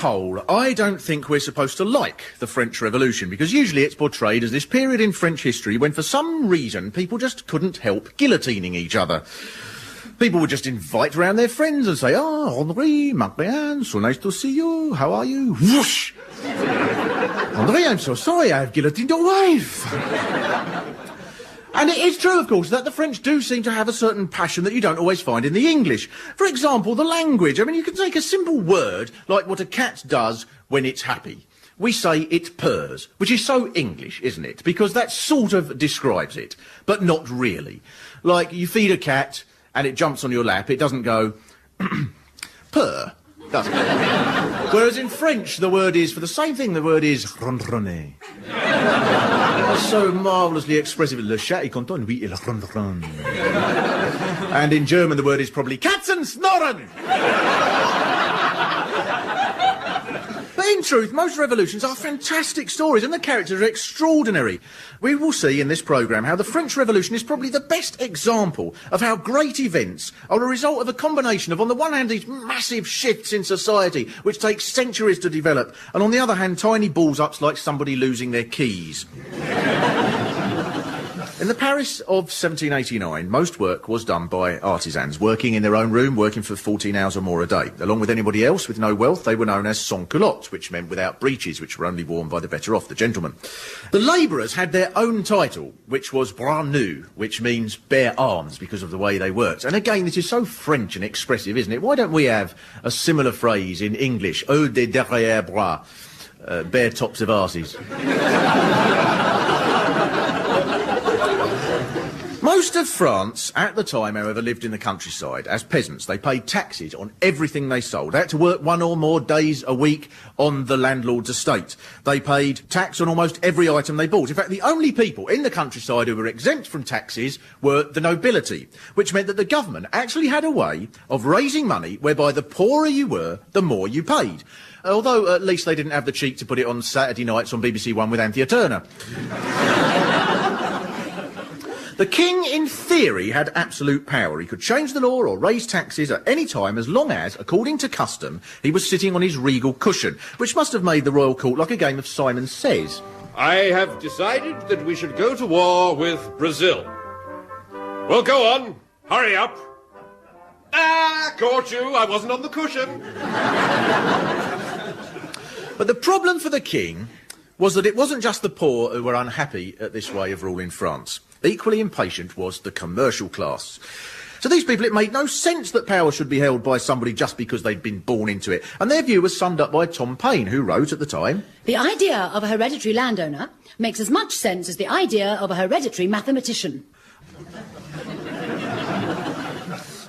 whole, I don't think we're supposed to like the French Revolution, because usually it's portrayed as this period in French history when for some reason people just couldn't help guillotining each other. People would just invite round their friends and say, Henri, Marianne, so nice to see you, how are you? Whoosh! Henri, I'm so sorry, I've guillotined your wife. And it is true, of course, that the French do seem to have a certain passion that you don't always find in the English. For example, the language. I mean, you can take a simple word like what a cat does when it's happy. We say it purrs, which is so English, isn't it? Because that sort of describes it, but not really. Like, you feed a cat and it jumps on your lap, it doesn't go purr, does it? Whereas in French, the word is, for the same thing, the word is ronronner. That's so marvellously expressive. Le chat est content, oui, il ronronne. And in German, the word is probably Katzenschnurren. But in truth, most revolutions are fantastic stories and the characters are extraordinary. We will see in this programme how the French Revolution is probably the best example of how great events are a result of a combination of, on the one hand, these massive shifts in society, which take centuries to develop, and on the other hand, tiny balls-ups like somebody losing their keys. In the Paris of 1789, most work was done by artisans, working in their own room, working for 14 hours or more a day. Along with anybody else with no wealth, they were known as sans-culottes, which meant without breeches, which were only worn by the better-off, the gentlemen. The labourers had their own title, which was bras nus, which means bare arms because of the way they worked. And again, this is so French and expressive, isn't it? Why don't we have a similar phrase in English? Haut des derrière bras, bare tops of arses. Most of France, at the time, however, lived in the countryside as peasants. They paid taxes on everything they sold. They had to work one or more days a week on the landlord's estate. They paid tax on almost every item they bought. In fact, the only people in the countryside who were exempt from taxes were the nobility, which meant that the government actually had a way of raising money whereby the poorer you were, the more you paid. Although, at least they didn't have the cheek to put it on Saturday nights on BBC One with Anthea Turner. The king, in theory, had absolute power. He could change the law or raise taxes at any time as long as, according to custom, he was sitting on his regal cushion, which must have made the royal court like a game of Simon Says. I have decided that we should go to war with Brazil. Well, go on. Hurry up. Caught you. I wasn't on the cushion. But the problem for the king was that it wasn't just the poor who were unhappy at this way of ruling France. Equally impatient was the commercial class. To these people, it made no sense that power should be held by somebody just because they'd been born into it. And their view was summed up by Tom Paine, who wrote at the time, "The idea of a hereditary landowner makes as much sense as the idea of a hereditary mathematician."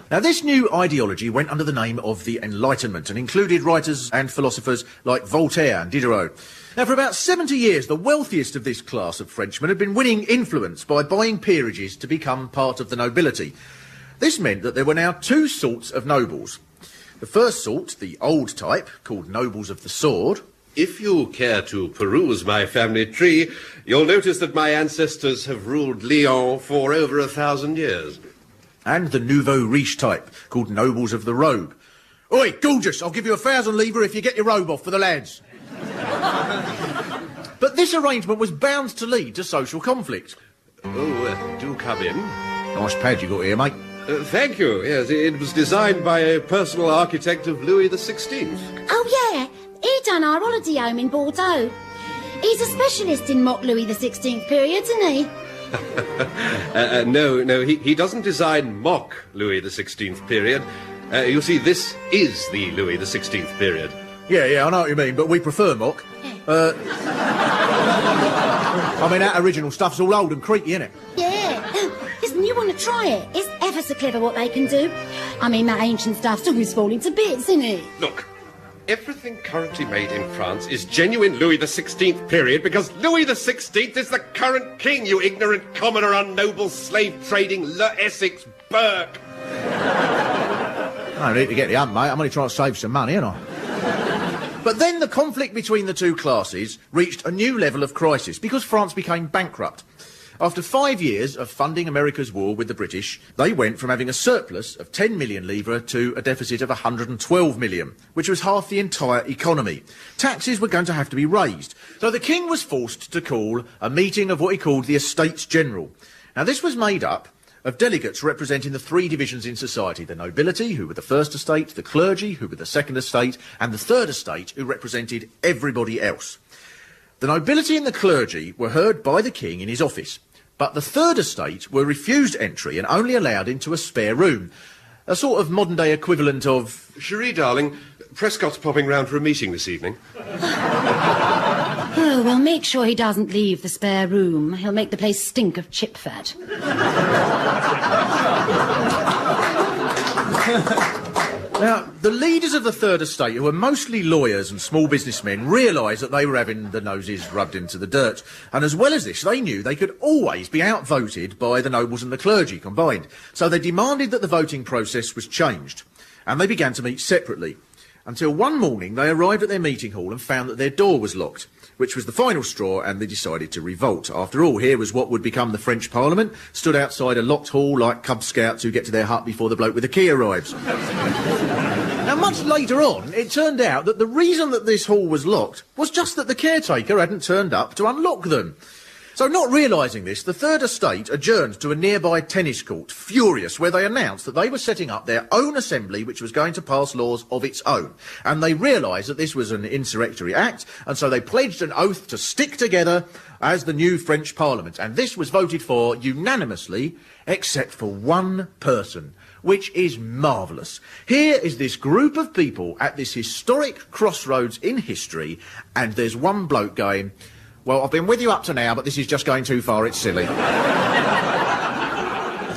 Now, this new ideology went under the name of the Enlightenment and included writers and philosophers like Voltaire and Diderot. Now, for about 70 years, the wealthiest of this class of Frenchmen had been winning influence by buying peerages to become part of the nobility. This meant that there were now two sorts of nobles. The first sort, the old type, called nobles of the sword. If you care to peruse my family tree, you'll notice that my ancestors have ruled Lyon for over 1,000 years. And the nouveau riche type, called nobles of the robe. Oi, gorgeous, I'll give you 1,000 livres if you get your robe off for the lads. But this arrangement was bound to lead to social conflict. Do come in. Nice pad you got here, mate. Thank you. Yes, it was designed by a personal architect of Louis XVI. Oh, yeah. He done our holiday home in Bordeaux. He's a specialist in mock Louis XVI period, isn't he? No, he doesn't design mock Louis XVI period. You see, this is the Louis XVI period. Yeah, I know what you mean, but we prefer mock. I mean, that original stuff's all old and creaky, isn't it? Yeah. Listen, you want to try it? It's ever so clever what they can do. I mean, that ancient stuff's always falling to bits, isn't it? Look, everything currently made in France is genuine Louis XVI period because Louis XVI is the current king, you ignorant commoner, unnoble, slave-trading Essex Burke. I need to get the hump, mate. I'm only trying to save some money, aren't I? But then the conflict between the two classes reached a new level of crisis because France became bankrupt. After 5 years of funding America's war with the British, they went from having a surplus of 10 million livres to a deficit of 112 million, which was half the entire economy. Taxes were going to have to be raised. So the king was forced to call a meeting of what he called the Estates General. Now, this was made up of delegates representing the three divisions in society: the nobility, who were the first estate, the clergy, who were the second estate, and the third estate, who represented everybody else. The nobility and the clergy were heard by the king in his office, but the third estate were refused entry and only allowed into a spare room, a sort of modern-day equivalent of... Cherie, darling, Prescott's popping round for a meeting this evening. Oh, well, make sure he doesn't leave the spare room. He'll make the place stink of chip fat. Now, the leaders of the Third Estate, who were mostly lawyers and small businessmen, realised that they were having their noses rubbed into the dirt. And as well as this, they knew they could always be outvoted by the nobles and the clergy combined. So they demanded that the voting process was changed. And they began to meet separately. Until one morning they arrived at their meeting hall and found that their door was locked, which was the final straw, and they decided to revolt. After all, here was what would become the French Parliament, stood outside a locked hall like Cub Scouts who get to their hut before the bloke with the key arrives. Now, much later on, it turned out that the reason that this hall was locked was just that the caretaker hadn't turned up to unlock them. So, not realising this, the Third Estate adjourned to a nearby tennis court, furious, where they announced that they were setting up their own assembly which was going to pass laws of its own. And they realised that this was an insurrectory act, and so they pledged an oath to stick together as the new French Parliament. And this was voted for unanimously, except for one person, which is marvellous. Here is this group of people at this historic crossroads in history, and there's one bloke going... Well, I've been with you up to now, but this is just going too far, it's silly.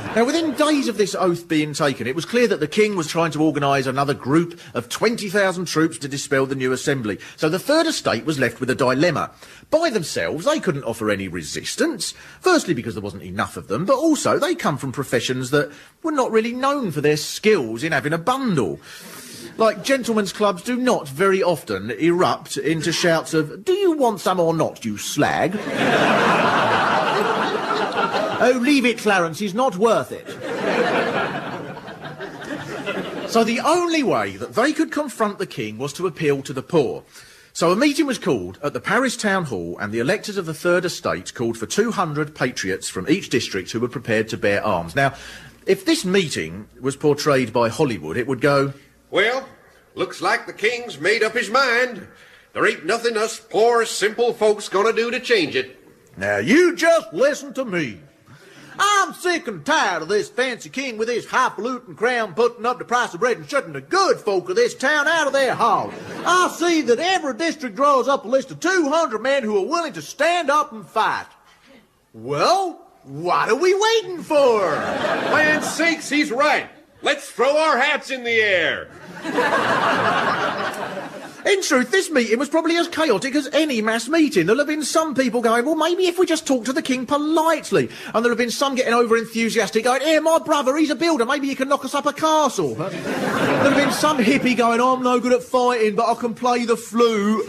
Now, within days of this oath being taken, it was clear that the king was trying to organise another group of 20,000 troops to dispel the new assembly. So the Third Estate was left with a dilemma. By themselves, they couldn't offer any resistance, firstly because there wasn't enough of them, but also they come from professions that were not really known for their skills in having a bundle. Like, gentlemen's clubs do not very often erupt into shouts of, "Do you want some or not, you slag?" "Oh, leave it, Clarence, he's not worth it." So the only way that they could confront the king was to appeal to the poor. So a meeting was called at the Paris Town Hall, and the electors of the Third Estate called for 200 patriots from each district who were prepared to bear arms. Now, if this meeting was portrayed by Hollywood, it would go... Well, looks like the king's made up his mind. There ain't nothing us poor, simple folks gonna do to change it. Now, you just listen to me. I'm sick and tired of this fancy king with his highfalutin crown putting up the price of bread and shutting the good folk of this town out of their hall. I see that every district draws up a list of 200 men who are willing to stand up and fight. Well, what are we waiting for? Land's sakes, he's right. Let's throw our hats in the air. In truth, this meeting was probably as chaotic as any mass meeting. There'll have been some people going, well, maybe if we just talk to the king politely. And there'll have been some getting over-enthusiastic, going, here, my brother, he's a builder, maybe he can knock us up a castle. There'll have been some hippie going, I'm no good at fighting, but I can play the flute.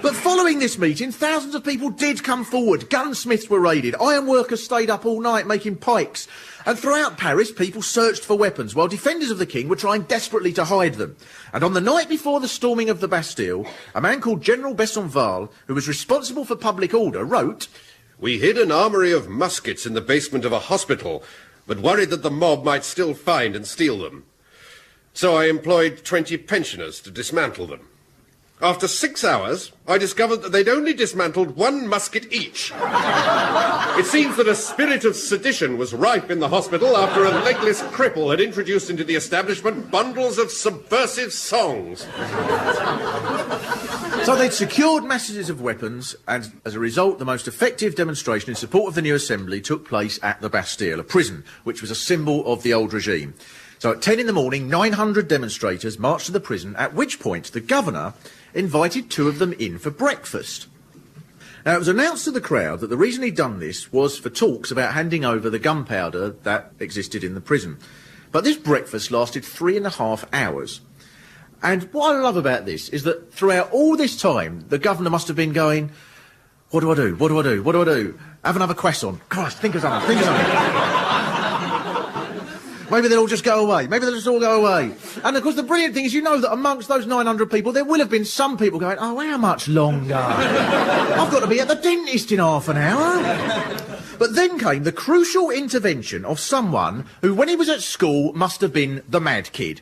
But following this meeting, thousands of people did come forward. Gunsmiths were raided. Ironworkers stayed up all night making pikes. And throughout Paris, people searched for weapons, while defenders of the king were trying desperately to hide them. And on the night before the storming of the Bastille, a man called General Besenval, who was responsible for public order, wrote... We hid an armoury of muskets in the basement of a hospital, but worried that the mob might still find and steal them. So I employed 20 pensioners to dismantle them. After 6 hours, I discovered that they'd only dismantled 1 musket each. It seems that a spirit of sedition was rife in the hospital after a legless cripple had introduced into the establishment bundles of subversive songs. So they'd secured masses of weapons, and as a result, the most effective demonstration in support of the new assembly took place at the Bastille, a prison which was a symbol of the old regime. So at 10 in the morning, 900 demonstrators marched to the prison, at which point the governor invited 2 of them in for breakfast. Now, it was announced to the crowd that the reason he'd done this was for talks about handing over the gunpowder that existed in the prison. But this breakfast lasted 3.5 hours. And what I love about this is that throughout all this time, the governor must have been going, What do I do? What do I do? What do I do? Have another croissant. Christ, think of something. Think of something. Maybe they'll all just go away. Maybe they'll just all go away. And, of course, the brilliant thing is you know that amongst those 900 people, there will have been some people going, oh, how much longer? I've got to be at the dentist in half an hour. But then came the crucial intervention of someone who, when he was at school, must have been the mad kid.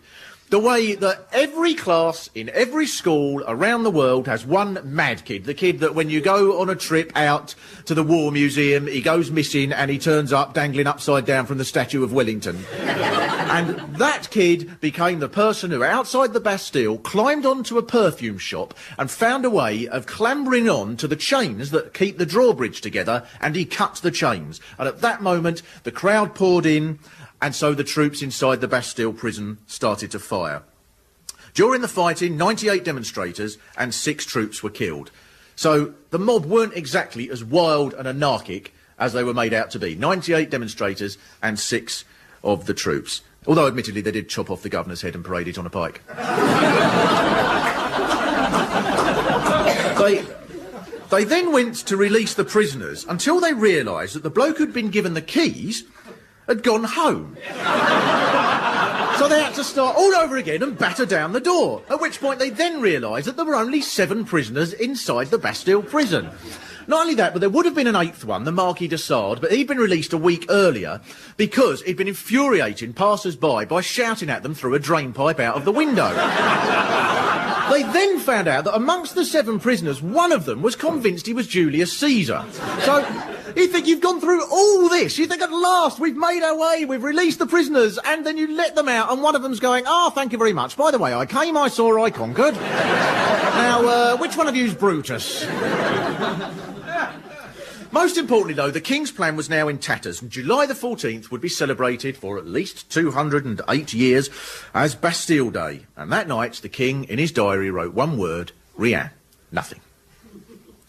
The way that every class in every school around the world has one mad kid. The kid that when you go on a trip out to the War Museum, he goes missing and he turns up dangling upside down from the statue of Wellington. And that kid became the person who, outside the Bastille, climbed onto a perfume shop and found a way of clambering on to the chains that keep the drawbridge together, and he cut the chains. And at that moment, the crowd poured in, and so the troops inside the Bastille prison started to fire. During the fighting, 98 demonstrators and 6 troops were killed. So the mob weren't exactly as wild and anarchic as they were made out to be. 98 demonstrators and 6 of the troops. Although, admittedly, they did chop off the governor's head and parade it on a pike. They then went to release the prisoners until they realised that the bloke who'd been given the keys had gone home. So they had to start all over again and batter down the door, at which point they then realised that there were only 7 prisoners inside the Bastille prison. Not only that, but there would have been an 8th one, the Marquis de Sade, but he'd been released a week earlier because he'd been infuriating passers-by by shouting at them through a drain pipe out of the window. They then found out that amongst the 7 prisoners, one of them was convinced he was Julius Caesar. So you think you've gone through all this, you think at last we've made our way, we've released the prisoners, and then you let them out and one of them's going, oh, thank you very much. By the way, I came, I saw, I conquered. Now, which one of you's Brutus? Most importantly, though, the King's plan was now in tatters, and July the 14th would be celebrated for at least 208 years as Bastille Day. And that night, the King, in his diary, wrote one word, rien, nothing.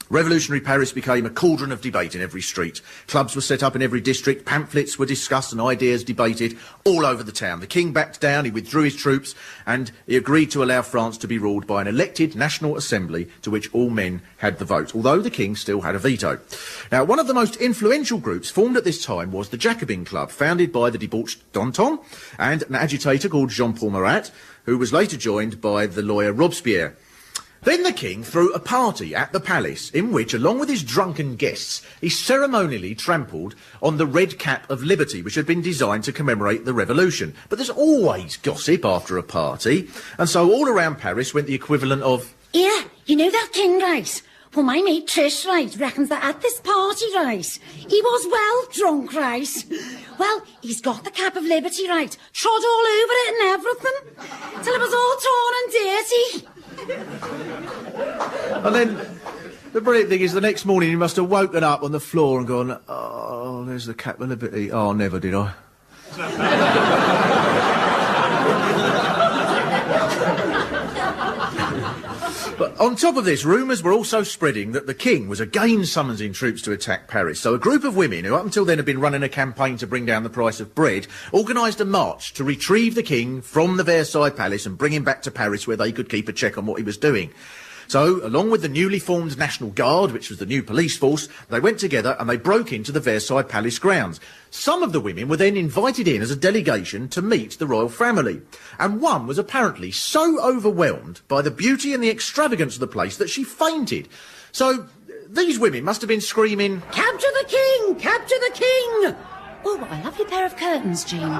Revolutionary Paris became a cauldron of debate in every street. Clubs were set up in every district, pamphlets were discussed and ideas debated all over the town. The King backed down, he withdrew his troops, and he agreed to allow France to be ruled by an elected National Assembly to which all men had the vote, although the King still had a veto. Now, one of the most influential groups formed at this time was the Jacobin Club, founded by the debauched Danton and an agitator called Jean-Paul Marat, who was later joined by the lawyer Robespierre. Then the King threw a party at the palace in which, along with his drunken guests, he ceremonially trampled on the red cap of liberty, which had been designed to commemorate the revolution. But there's always gossip after a party, and so all around Paris went the equivalent of... Yeah, you know that King, right? Well, my mate Trish, right, reckons that at this party, right, he was well drunk, right? Well, he's got the cap of liberty, right, trod all over it and everything, till it was all torn and dirty. And then the brilliant thing is the next morning he must have woken up on the floor and gone, oh, there's the cap of liberty. Oh, never did I. But on top of this, rumours were also spreading that the King was again summoning troops to attack Paris. So a group of women, who up until then had been running a campaign to bring down the price of bread, organised a march to retrieve the King from the Versailles Palace and bring him back to Paris where they could keep a check on what he was doing. So, along with the newly formed National Guard, which was the new police force, they went together and they broke into the Versailles Palace grounds. Some of the women were then invited in as a delegation to meet the royal family. And one was apparently so overwhelmed by the beauty and the extravagance of the place that she fainted. So, these women must have been screaming, Capture the King! Capture the King! Oh, what a lovely pair of curtains, Jean.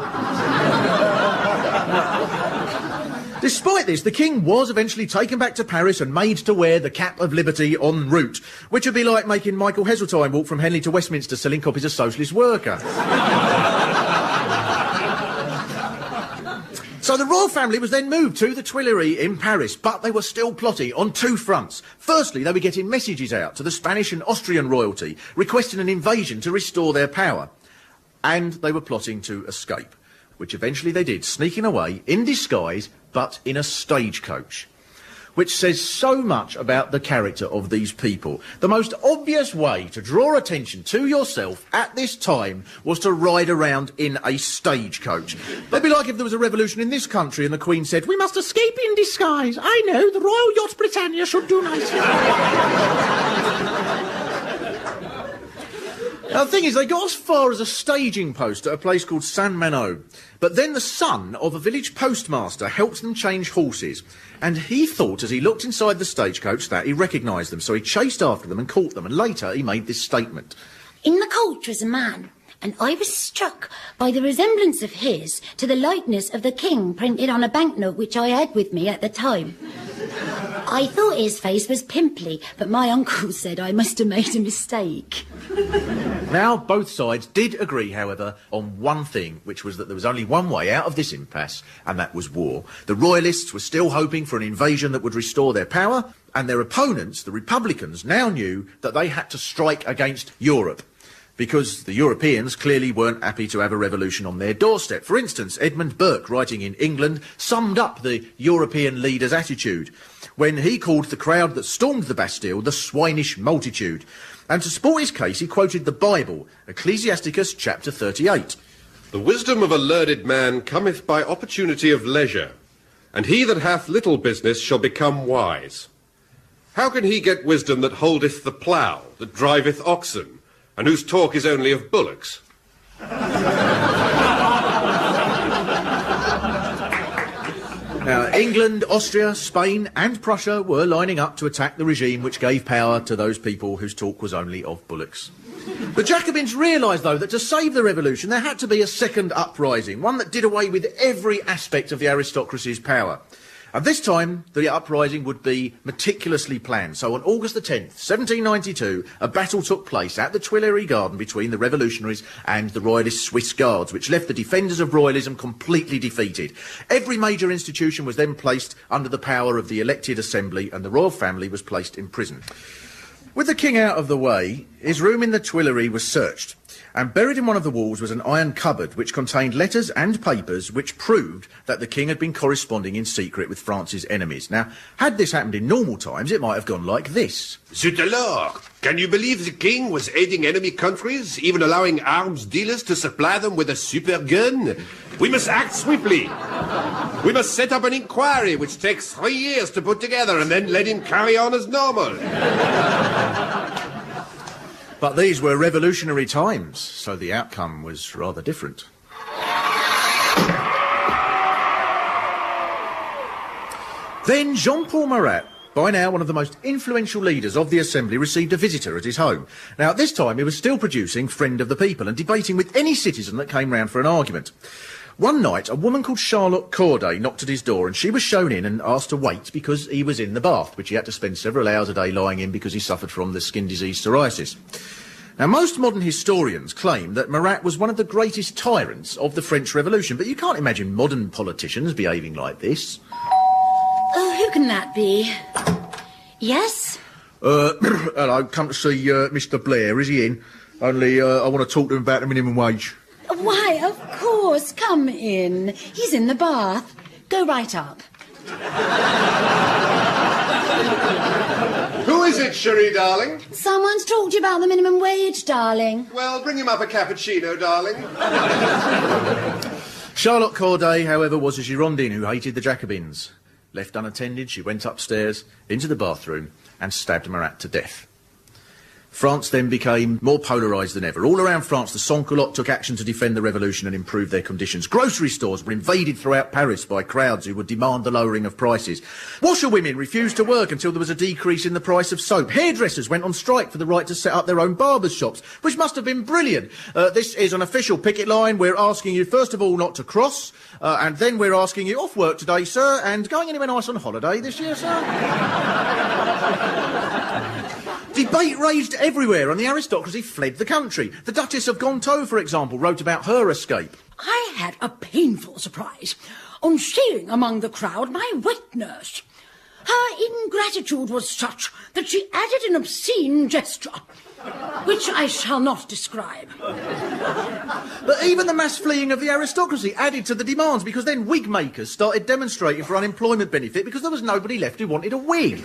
Despite this, the King was eventually taken back to Paris and made to wear the cap of liberty en route, which would be like making Michael Heseltine walk from Henley to Westminster selling copies of Socialist Worker. So the royal family was then moved to the Tuileries in Paris, but they were still plotting on 2 fronts. Firstly, they were getting messages out to the Spanish and Austrian royalty, requesting an invasion to restore their power. And they were plotting to escape, which eventually they did, sneaking away in disguise, but in a stagecoach, which says so much about the character of these people. The most obvious way to draw attention to yourself at this time was to ride around in a stagecoach. It'd be like if there was a revolution in this country and the Queen said, "We must escape in disguise. I know, the Royal Yacht Britannia should do nicely." Now, the thing is, they got as far as a staging post at a place called Saint-Manaut. But then the son of a village postmaster helped them change horses. And he thought, as he looked inside the stagecoach, that he recognised them. So he chased after them and caught them. And later he made this statement. In the coach was a man, and I was struck by the resemblance of his to the likeness of the king printed on a banknote which I had with me at the time. I thought his face was pimply, but my uncle said I must have made a mistake. Now, both sides did agree, however, on one thing, which was that there was only one way out of this impasse, and that was war. The Royalists were still hoping for an invasion that would restore their power, and their opponents, the Republicans, now knew that they had to strike against Europe, because the Europeans clearly weren't happy to have a revolution on their doorstep. For instance, Edmund Burke, writing in England, summed up the European leaders' attitude when he called the crowd that stormed the Bastille the swinish multitude. And to support his case, he quoted the Bible, Ecclesiasticus chapter 38. The wisdom of a learned man cometh by opportunity of leisure, and he that hath little business shall become wise. How can he get wisdom that holdeth the plough, that driveth oxen, and whose talk is only of bullocks? Now, England, Austria, Spain and Prussia were lining up to attack the regime which gave power to those people whose talk was only of bullocks. The Jacobins realised, though, that to save the revolution there had to be a second uprising, one that did away with every aspect of the aristocracy's power. And this time, the uprising would be meticulously planned. So on August the 10th, 1792, a battle took place at the Tuileries Garden between the revolutionaries and the royalist Swiss Guards, which left the defenders of royalism completely defeated. Every major institution was then placed under the power of the elected assembly, and the royal family was placed in prison. With the king out of the way, his room in the Tuileries was searched, and buried in one of the walls was an iron cupboard which contained letters and papers which proved that the king had been corresponding in secret with France's enemies. Now, had this happened in normal times, it might have gone like this. Zut alors! Can you believe the king was aiding enemy countries, even allowing arms dealers to supply them with a super gun? We must act swiftly. We must set up an inquiry which takes 3 years to put together and then let him carry on as normal. But these were revolutionary times, so the outcome was rather different. Then Jean-Paul Marat, by now one of the most influential leaders of the Assembly, received a visitor at his home. Now, at this time, he was still producing Friend of the People and debating with any citizen that came round for an argument. One night, a woman called Charlotte Corday knocked at his door, and she was shown in and asked to wait because he was in the bath, which he had to spend several hours a day lying in because he suffered from the skin disease psoriasis. Now, most modern historians claim that Marat was one of the greatest tyrants of the French Revolution, but you can't imagine modern politicians behaving like this. Oh, who can that be? Yes? Hello, come to see Mr. Blair. Is he in? Only I want to talk to him about the minimum wage. Why, of course, come in. He's in the bath. Go right up. Who is it, Cherie, darling? Someone's talked to you about the minimum wage, darling. Well, bring him up a cappuccino, darling. Charlotte Corday, however, was a Girondin who hated the Jacobins. Left unattended, she went upstairs, into the bathroom, and stabbed Marat to death. France then became more polarised than ever. All around France, the sans-culottes took action to defend the revolution and improve their conditions. Grocery stores were invaded throughout Paris by crowds who would demand the lowering of prices. Washerwomen refused to work until there was a decrease in the price of soap. Hairdressers went on strike for the right to set up their own barbers' shops, which must have been brilliant. This is an official picket line. We're asking you, first of all, not to cross, and then we're asking you off work today, sir, and going anywhere nice on holiday this year, sir? Debate raged everywhere and the aristocracy fled the country. The Duchess of Gontaut, for example, wrote about her escape. I had a painful surprise on seeing among the crowd my wet nurse. Her ingratitude was such that she added an obscene gesture, which I shall not describe. But even the mass fleeing of the aristocracy added to the demands, because then wig makers started demonstrating for unemployment benefit because there was nobody left who wanted a wig.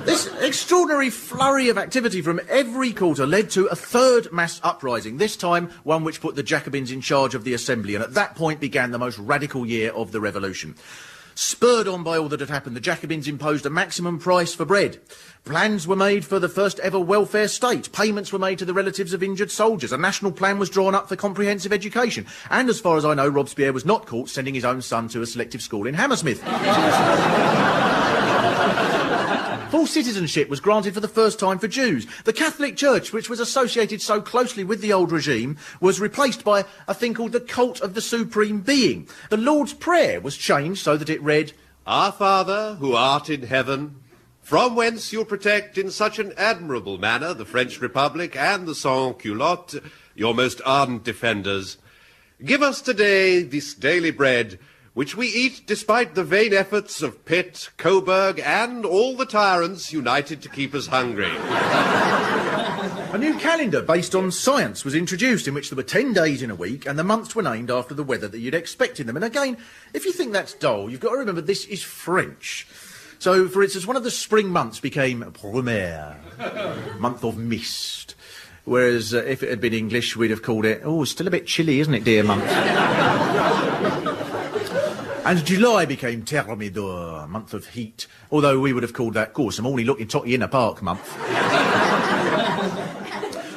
This extraordinary flurry of activity from every quarter led to a third mass uprising, this time one which put the Jacobins in charge of the Assembly, and at that point began the most radical year of the revolution. Spurred on by all that had happened, the Jacobins imposed a maximum price for bread. Plans were made for the first ever welfare state. Payments were made to the relatives of injured soldiers. A national plan was drawn up for comprehensive education. And as far as I know, Robespierre was not caught sending his own son to a selective school in Hammersmith. Full citizenship was granted for the first time for Jews. The Catholic Church, which was associated so closely with the old regime, was replaced by a thing called the cult of the Supreme Being. The Lord's Prayer was changed so that it read, Our Father, who art in heaven, from whence you protect in such an admirable manner the French Republic and the sans-culottes, your most ardent defenders, give us today this daily bread, which we eat despite the vain efforts of Pitt, Coburg, and all the tyrants united to keep us hungry. A new calendar based on science was introduced in which there were 10 days in a week and the months were named after the weather that you'd expect in them. And again, if you think that's dull, you've got to remember this is French. So, for instance, one of the spring months became Brumaire, month of mist. Whereas if it had been English, we'd have called it, oh, it's still a bit chilly, isn't it, dear month? And July became Thermidor, month of heat, although we would have called that, of course, a morning looking totty in a park month.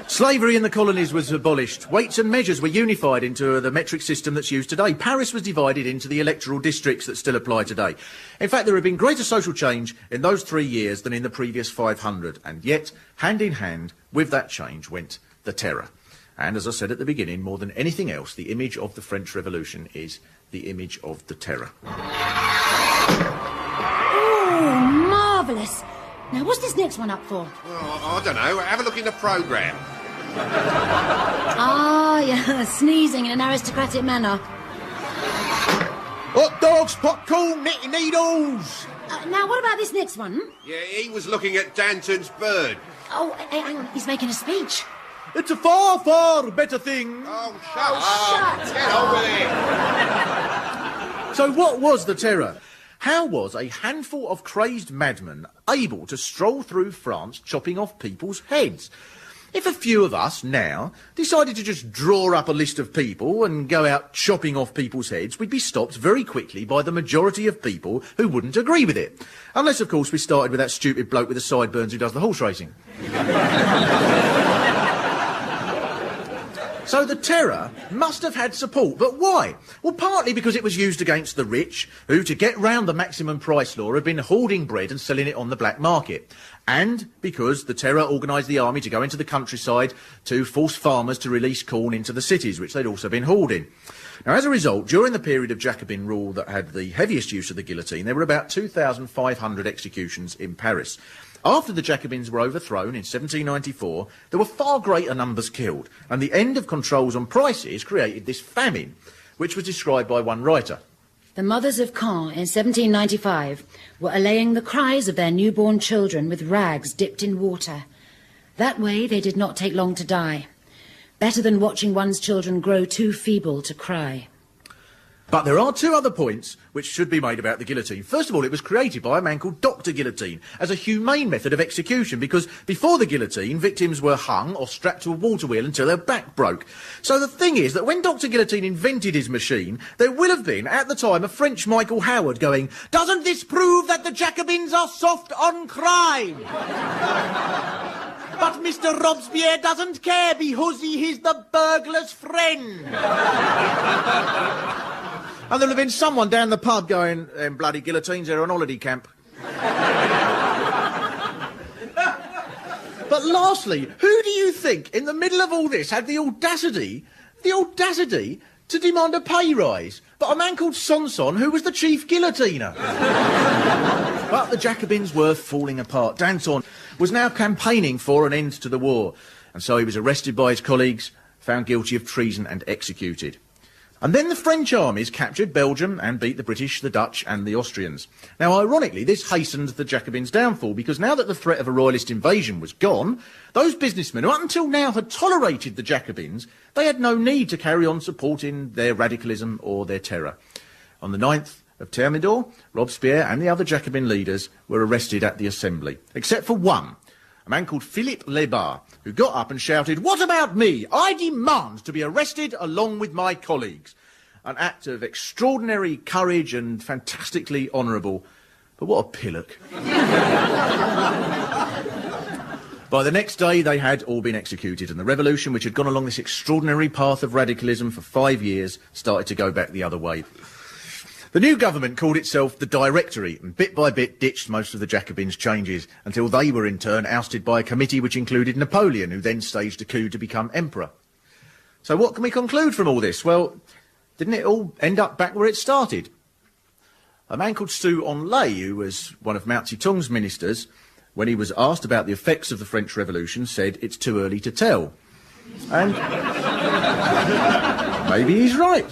Slavery in the colonies was abolished. Weights and measures were unified into the metric system that's used today. Paris was divided into the electoral districts that still apply today. In fact, there had been greater social change in those 3 years than in the previous 500. And yet, hand in hand with that change went the terror. And as I said at the beginning, more than anything else, the image of the French Revolution is the image of the terror. Oh, marvellous. Now, what's this next one up for? Oh, I don't know. Have a look in the programme. Ah, yeah, sneezing in an aristocratic manner. Hot dogs, popcorn, knitting needles! Now, what about this next one? Yeah, he was looking at Danton's bird. Oh, hang on, he's making a speech. It's a far, far better thing. Oh, shut up. shut Get on with it. So what was the terror? How was a handful of crazed madmen able to stroll through France chopping off people's heads? If a few of us now decided to just draw up a list of people and go out chopping off people's heads, we'd be stopped very quickly by the majority of people who wouldn't agree with it. Unless, of course, we started with that stupid bloke with the sideburns who does the horse racing. So the terror must have had support, but why? Well, partly because it was used against the rich, who, to get round the maximum price law, had been hoarding bread and selling it on the black market. And because the terror organised the army to go into the countryside to force farmers to release corn into the cities, which they'd also been hoarding. Now, as a result, during the period of Jacobin rule that had the heaviest use of the guillotine, there were about 2,500 executions in Paris. After the Jacobins were overthrown in 1794, there were far greater numbers killed, and the end of controls on prices created this famine, which was described by one writer. The mothers of Caen in 1795 were allaying the cries of their newborn children with rags dipped in water. That way they did not take long to die. Better than watching one's children grow too feeble to cry. But there are two other points which should be made about the guillotine. First of all, it was created by a man called Dr. Guillotine as a humane method of execution, because before the guillotine, victims were hung or strapped to a water wheel until their back broke. So the thing is that when Dr. Guillotine invented his machine, there will have been, at the time, a French Michael Howard going, "Doesn't this prove that the Jacobins are soft on crime?" But Mr. Robespierre doesn't care because he is the burglar's friend. And there'll have been someone down the pub going, "Them bloody guillotines are on holiday camp." But lastly, who do you think, in the middle of all this, had the audacity to demand a pay rise? But a man called Sanson, who was the chief guillotiner. But the Jacobins were falling apart. Danton was now campaigning for an end to the war, and so he was arrested by his colleagues, found guilty of treason and executed. And then the French armies captured Belgium and beat the British, the Dutch and the Austrians. Now, ironically, this hastened the Jacobins' downfall, because now that the threat of a royalist invasion was gone, those businessmen who up until now had tolerated the Jacobins, they had no need to carry on supporting their radicalism or their terror. On the 9th of Thermidor, Robespierre and the other Jacobin leaders were arrested at the Assembly, except for one, a man called Philippe Lebas, who got up and shouted, "What about me? I demand to be arrested along with my colleagues." an act of extraordinary courage and fantastically honourable. But what a pillock. By the next day, they had all been executed, and the revolution, which had gone along this extraordinary path of radicalism for 5 years, started to go back the other way. The new government called itself the Directory, and bit by bit ditched most of the Jacobins' changes, until they were in turn ousted by a committee which included Napoleon, who then staged a coup to become emperor. So what can we conclude from all this? Well, didn't it all end up back where it started? A man called Sue Onlay, who was one of Mao Zedong's ministers, when he was asked about the effects of the French Revolution, said it's too early to tell. And maybe he's right.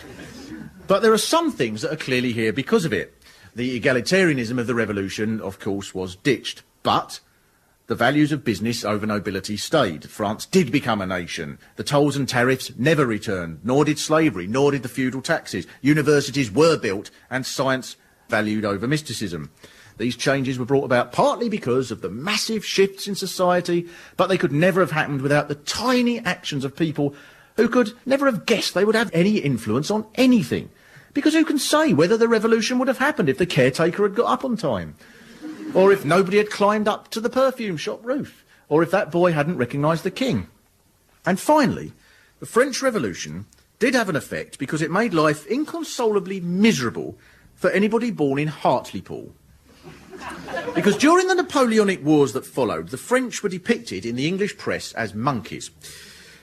But there are some things that are clearly here because of it. The egalitarianism of the revolution, of course, was ditched. But the values of business over nobility stayed. France did become a nation. The tolls and tariffs never returned, nor did slavery, nor did the feudal taxes. Universities were built, and science valued over mysticism. These changes were brought about partly because of the massive shifts in society, but they could never have happened without the tiny actions of people who could never have guessed they would have any influence on anything. Because who can say whether the revolution would have happened if the caretaker had got up on time? Or if nobody had climbed up to the perfume shop roof? Or if that boy hadn't recognised the king? And finally, the French Revolution did have an effect because it made life inconsolably miserable for anybody born in Hartlepool. Because during the Napoleonic Wars that followed, the French were depicted in the English press as monkeys.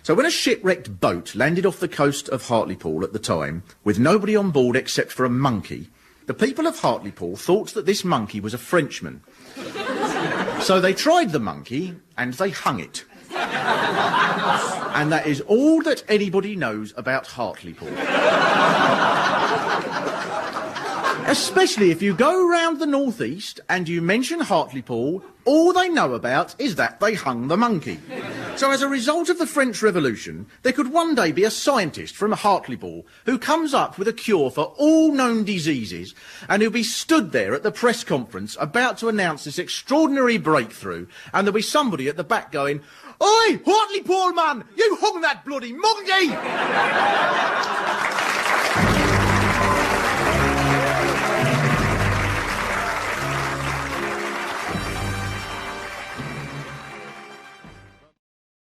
So when a shipwrecked boat landed off the coast of Hartlepool at the time, with nobody on board except for a monkey, the people of Hartlepool thought that this monkey was a Frenchman. So they tried the monkey and they hung it. And that is all that anybody knows about Hartlepool. Especially if you go round the northeast and you mention Hartlepool, all they know about is that they hung the monkey. So as a result of the French Revolution, there could one day be a scientist from Hartlepool who comes up with a cure for all known diseases, and he'll be stood there at the press conference about to announce this extraordinary breakthrough, and there'll be somebody at the back going, "Oi, Hartlepool man, you hung that bloody monkey!"